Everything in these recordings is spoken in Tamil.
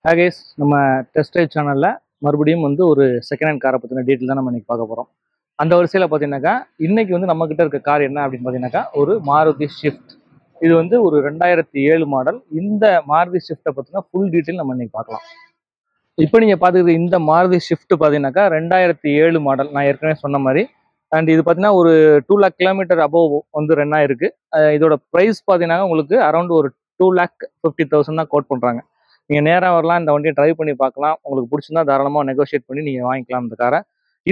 ஹாய் கைஸ், நம்ம டெஸ்ட் ட்ரைவ் சேனலில் மறுபடியும் வந்து ஒரு செகண்ட் ஹேண்ட் காரை பற்றின டீட்டெயில் தான் நம்ம இன்றைக்கி பார்க்க போகிறோம். அந்த வரிசையில் பார்த்தீங்கன்னாக்கா இன்றைக்கி வந்து நம்மக்கிட்ட இருக்க கார் என்ன அப்படின்னு பார்த்தீங்கன்னாக்கா ஒரு மாருதி ஷிஃப்ட். இது வந்து ஒரு 2007 மாடல். இந்த மாருதி ஷிஃப்ட்டை பற்றின ஃபுல் டீட்டெயில் நம்ம இன்றைக்கி பார்க்கலாம். இப்போ நீங்கள் பார்த்துக்கிறது இந்த மாருதி ஷிஃப்ட் பார்த்தீங்கன்னாக்கா 2007 மாடல். நான் ஏற்கனவே சொன்ன மாதிரி. அண்ட் இது பார்த்தீங்கன்னா ஒரு 2 lakh கிலோமீட்டர் அபோவ் வந்து ரன் ஆயிருக்கு. இதோட ப்ரைஸ் பார்த்தீங்கன்னா உங்களுக்கு அரௌண்ட் ஒரு 2,50,000 தான் கோட் பண்ணுறாங்க. நீங்கள் நேராக வரலாம், இந்த வண்டியை ட்ரைவ் பண்ணி பார்க்கலாம். உங்களுக்கு பிடிச்சிருந்தா தாராளமாக நெகோஷியேட் பண்ணி நீங்கள் வாங்கிக்கலாம் இந்த காரை.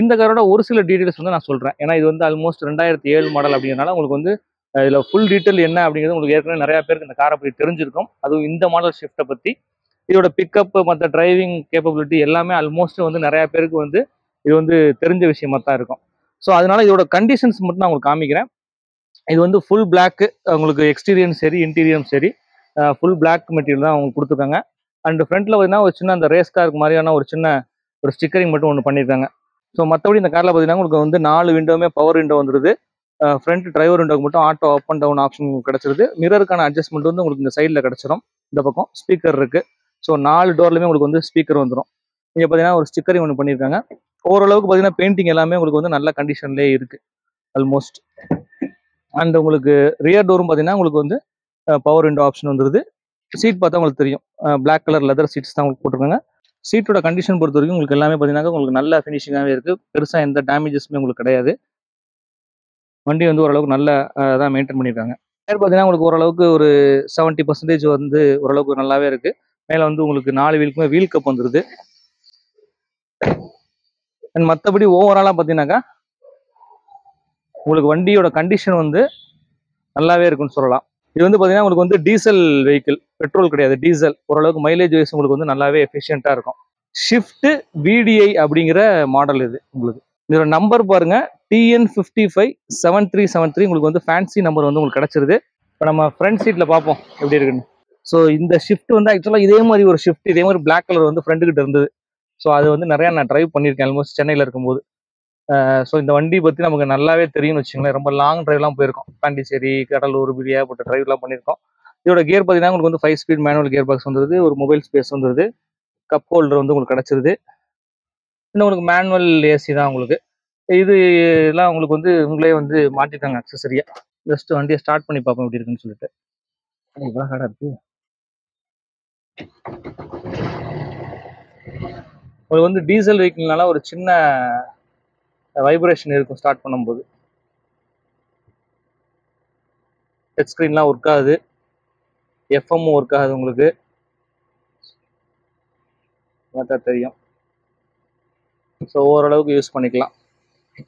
இந்த காரோட ஒரு சில டீட்டெயில்ஸ் வந்து நான் சொல்கிறேன். ஏன்னா இது வந்து ஆல்மோஸ்ட் 2007 மாடல் அப்படிங்கிறனால உங்களுக்கு வந்து இதில் ஃபுல் டீட்டெயில் என்ன அப்படிங்கிறது உங்களுக்கு ஏற்கனவே நிறையா பேருக்கு இந்த காரை பற்றி தெரிஞ்சிருக்கும். அதுவும் இந்த மாடல் ஷிஃப்ட்டை பற்றி. இதோட பிக்கப் மற்ற டிரைவிங் கேப்பபிலிட்டி எல்லாமே ஆல்மோஸ்ட் வந்து நிறையா பேருக்கு வந்து இது வந்து தெரிஞ்ச விஷயமா தான் இருக்கும். ஸோ அதனால இதோட கண்டிஷன்ஸ் மட்டும் நான் உங்களுக்கு காமிக்கிறேன். இது வந்து ஃபுல் பிளாக், உங்களுக்கு எக்ஸ்டீரியரும் சரி இன்டீரியரும் சரி ஃபுல் பிளாக் மெட்டீரியல் தான் அவங்க கொடுத்துருக்காங்க. அண்ட் ஃப்ரண்ட்டில் பார்த்தீங்கன்னா ஒரு சின்ன அந்த ரேஸ் காருக்கு மாதிரியான ஒரு ஸ்டிக்கரிங் மட்டும் ஒன்று பண்ணியிருக்காங்க. ஸோ மற்றபடி இந்த காரில் பார்த்தீங்கன்னா உங்களுக்கு வந்து 4 விண்டோவுமே பவர் விண்டோ வந்துடுது. ஃப்ரண்ட் டிரைவர் விண்டோக்கு மட்டும் auto up and down option கிடச்சிருது. மிரருக்கான அட்ஜஸ்ட்மெண்ட் வந்து உங்களுக்கு இந்த சைடில் கிடச்சிரும். இந்த பக்கம் ஸ்பீக்கர் இருக்குது. ஸோ 4 டோர்லையுமே உங்களுக்கு வந்து ஸ்பீக்கர் வந்துடும். இங்கே பார்த்தீங்கன்னா ஒரு ஸ்டிக்கரிங் ஒன்று பண்ணியிருக்காங்க. ஓரளவுக்கு பார்த்தீங்கன்னா பெயிண்டிங் எல்லாமே உங்களுக்கு வந்து நல்ல கண்டிஷன்லேயே இருக்குது ஆல்மோஸ்ட். அண்ட் உங்களுக்கு ரியர் டோரும் பார்த்தீங்கன்னா உங்களுக்கு வந்து பவர் விண்டோ ஆப்ஷன் வந்துடுது. சீட் பார்த்தா உங்களுக்கு தெரியும், பிளாக் கலர் லெதர் சீட்ஸ் தான் உங்களுக்கு போட்டிருக்காங்க. சீட்டோட கண்டிஷன் பொறுத்த வரைக்கும் உங்களுக்கு எல்லாமே பார்த்தீங்கன்னா உங்களுக்கு நல்ல ஃபினிஷிங்காகவே இருக்குது. பெருசாக எந்த டேமேஜஸுமே உங்களுக்கு கிடையாது. வண்டி வந்து ஓரளவுக்கு நல்ல தான் மெயின்டைன் பண்ணியிருக்காங்க. டயர் பார்த்தீங்கன்னா உங்களுக்கு ஓரளவுக்கு ஒரு 70% வந்து ஓரளவுக்கு நல்லாவே இருக்குது. மேலே வந்து உங்களுக்கு 4 வீலுக்குமே வீல் கப் வந்துடுது. அண்ட் மற்றபடி ஓவராலாக பார்த்தீங்கன்னாக்கா உங்களுக்கு வண்டியோட கண்டிஷன் வந்து நல்லாவே இருக்குன்னு சொல்லலாம். இது வந்து பார்த்தீங்கன்னா உங்களுக்கு வந்து டீசல் வெஹிக்கிள், பெட்ரோல் கிடையாது, டீசல். ஓரளவுக்கு மைலேஜ் வைஸ் உங்களுக்கு வந்து நல்லாவே எஃபிஷியண்ட்டாக இருக்கும். ஷிஃப்ட் VDI அப்படிங்கிற மாடல் இது. உங்களுக்கு இதோட நம்பர் பாருங்க, TN557373. உங்களுக்கு வந்து ஃபேன்சி நம்பர் வந்து உங்களுக்கு கிடச்சிருது. இப்போ நம்ம ஃப்ரண்ட் சீட்டில் பார்ப்போம் எப்படி இருக்குன்னு. ஸோ இந்த ஷிஃப்ட் வந்து ஆக்சுவலாக இதே மாதிரி ஒரு ஷிஃப்ட், இதே மாதிரி பிளாக் கலர் வந்து ஃப்ரண்ட்டுக்கிட்ட இருந்தது. ஸோ அது வந்து நிறையா நான் ட்ரைவ் பண்ணியிருக்கேன் ஆல்மோஸ்ட் சென்னையில் இருக்கும்போது. ஸோ இந்த வண்டி பற்றி நமக்கு நல்லாவே தெரியும்னு வச்சுங்களேன். ரொம்ப லாங் ட்ரைவ்லாம் போயிருக்கோம். பாண்டிச்சேரி, கடலூர், பிரியாப்பட்ட ட்ரைவ்லாம் பண்ணியிருக்கோம். இதோட கியர் பார்த்தீங்கன்னா உங்களுக்கு வந்து 5 ஸ்பீட் மேனுவல் கியர் பாக்ஸ் வந்துருது. ஒரு மொபைல் ஸ்பேஸ் வந்துருது. கப் ஹோல்டர் வந்து உங்களுக்கு கிடச்சிருது. இன்னும் உங்களுக்கு மேனுவல் AC தான் உங்களுக்கு. இது எல்லாம் உங்களுக்கு வந்து உங்களே வந்து மாட்டிட்டாங்க அக்சசரியா. ஜஸ்ட் வண்டியை ஸ்டார்ட் பண்ணி பார்ப்போம் எப்படி இருக்குன்னு சொல்லிட்டு. இவ்வளோ ஹார்டாக இருக்கு. உங்களுக்கு வந்து டீசல் வெஹிக்கிள்னால ஒரு சின்ன வைப்ரேஷன் இருக்கும் ஸ்டார்ட் பண்ணும்போது. டச் ஸ்க்ரீன்லாம் ஒர்க் ஆகுது. எஃப்எம்மும் ஒர்க் ஆகுது. உங்களுக்கு பார்த்தா தெரியும். ஸோ ஓரளவுக்கு யூஸ் பண்ணிக்கலாம்.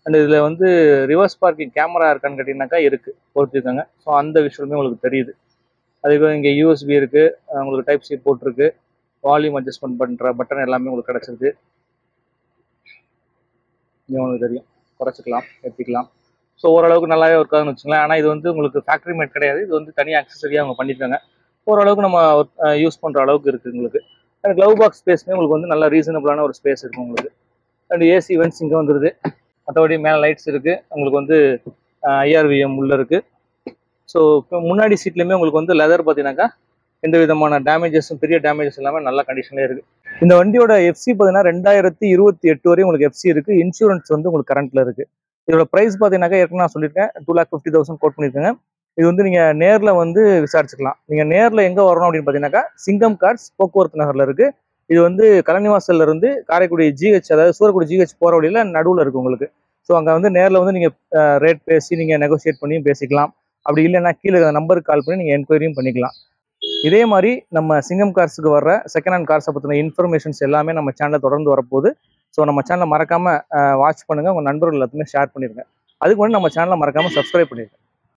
அண்ட் இதில் வந்து ரிவர்ஸ் பார்க்கிங் கேமரா இருக்கான்னு கேட்டிங்கனாக்கா இருக்குது, பொறுத்திருக்காங்க. ஸோ அந்த விஷயமே உங்களுக்கு தெரியுது. அதுக்கு இங்கே USB இருக்குது, உங்களுக்கு டைப் C போட்டிருக்கு. வால்யூம் அட்ஜஸ்ட்மெண்ட் பண்ணுற பட்டன் எல்லாமே உங்களுக்கு கிடச்சிருக்கு. இங்கே உங்களுக்கு தெரியும், குறைச்சிக்கலாம், ஏற்றிக்கலாம். ஸோ ஓரளவுக்கு நல்லாவே ஒர்க் ஆகுதுன்னு வச்சுங்களேன். ஆனால் இது வந்து உங்களுக்கு ஃபேக்ட்ரி மேட் கிடையாது. இது வந்து தனியாக அக்சசரியாக அவங்க பண்ணியிருக்காங்க. ஓரளவுக்கு நம்ம யூஸ் பண்ணுற அளவுக்கு இருக்குது உங்களுக்கு. அண்ட் க்ளவ் பாக்ஸ் ஸ்பேஸ்மே உங்களுக்கு வந்து நல்ல ரீசனபிளான ஒரு ஸ்பேஸ் இருக்குது உங்களுக்கு. அண்ட் AC வென்ட்ஸ் இங்கே வந்துடுது. மற்றபடி மேலே லைட்ஸ் இருக்குது. உங்களுக்கு வந்து IRVM உள்ளே இருக்குது. ஸோ இப்போ முன்னாடி சீட்லேயுமே உங்களுக்கு வந்து லெதர் பார்த்தீங்கன்னாக்கா எந்த விதமான டேமேஜஸும், பெரிய டேமேஜஸ் எல்லாமே நல்ல கண்டிஷன்லேயே இருக்குது. இந்த வண்டியோட FC பார்த்தீங்கன்னா 2028 வரையும் உங்களுக்கு FC இருக்குது. இன்சூரன்ஸ் வந்து உங்களுக்கு கரண்ட்டில் இருக்குது. இதோட ப்ரைஸ் பார்த்தீங்கன்னாக்கா ஏற்கனவே நான் சொல்லியிருக்கேன், 2,50,000 கோட் பண்ணியிருக்கேங்க. இது வந்து நீங்கள் நேரில் வந்து விசாரிச்சுக்கலாம். நீங்கள் நேரில் எங்கே வரணும் அப்படின்னு பார்த்தீங்கன்னாக்கா சிங்கம் கார்ஸ், போக்குவரத்து நகரில் இருக்குது. இது வந்து கலனிவாசல்ல இருந்து காரைக்குடி GH, அதாவது சூரக்குடி GH போகிற வழியில் நடுவில் இருக்குது உங்களுக்கு. ஸோ அங்கே வந்து நேரில் வந்து நீங்கள் ரேட் பேசி நீங்கள் நெகோஷியேட் பண்ணியும் பேசிக்கலாம். அப்படி இல்லைன்னா கீழே நம்பருக்கு கால் பண்ணி நீங்கள் என்கொயரியும் பண்ணிக்கலாம். இதே மாதிரி நம்ம சிங்கம் கார்ஸுக்கு வர்ற செகண்ட் ஹேண்ட் கார்ஸை பற்றின இன்ஃபர்மேஷன்ஸ் எல்லாமே நம்ம சேனலில் தொடர்ந்து வரப்போகுது. ஸோ நம்ம சேனலை மறக்காமல் வாட்ச் பண்ணுங்கள். உங்கள் நண்பர்கள் எல்லாத்துமே ஷேர் பண்ணிடுங்க. அதுக்கு வந்து நம்ம சேனலை மறக்காமல் சப்ஸ்கிரைப் பண்ணிடுங்க.